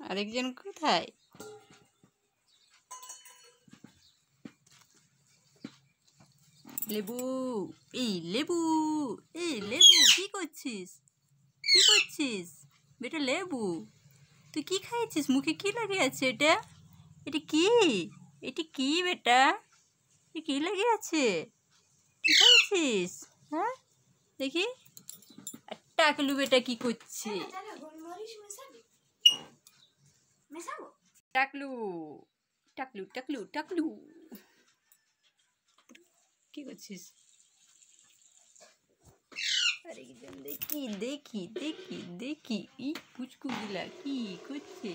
আরেকজন কোথায়? লেবু, এই লেবু, এই লেবু, কি করছিস? কি করছিস বেটা? লেবু, তুই কি খাইছিস? মুখে কি লাগে আছে? এটা এটা কি? এটা কি বেটা? এটা কি লাগে আছে? কি খাইছিস? হ্যাঁ দেখি। টাকলু বেটা কি করছে? টাকলু, টাকলু, টাকলু, টাকলু, কি করছিস? আরেকজন দেখি দেখি দেখি দেখি, এই পুচকু গিলা কি করছে?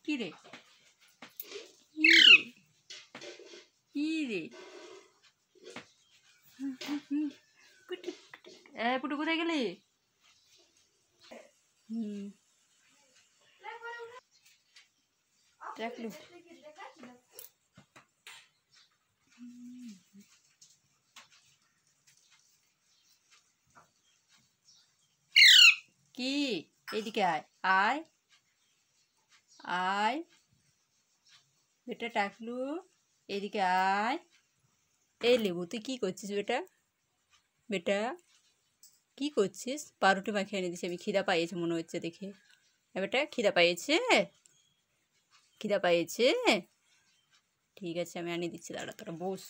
কি রে, কি রে, কি রে? পুটু কোথায় গেলে? টাকলু, কি? এদিকে আয়, আয়, আয় বেটা টাকলু, এদিকে আয়। এই লেবু, তুই কি করছিস বেটা? বেটা কি করছিস? পাউরুটি মাখিয়ে এনে দিছি আমি, খিদা পাইয়েছে মনে হচ্ছে দেখে। বেটা খিদা পাইয়েছে? খিদা পাইয়েছে? ঠিক আছে আমি আনিয়ে দিচ্ছি, দাঁড়া তোরা বস।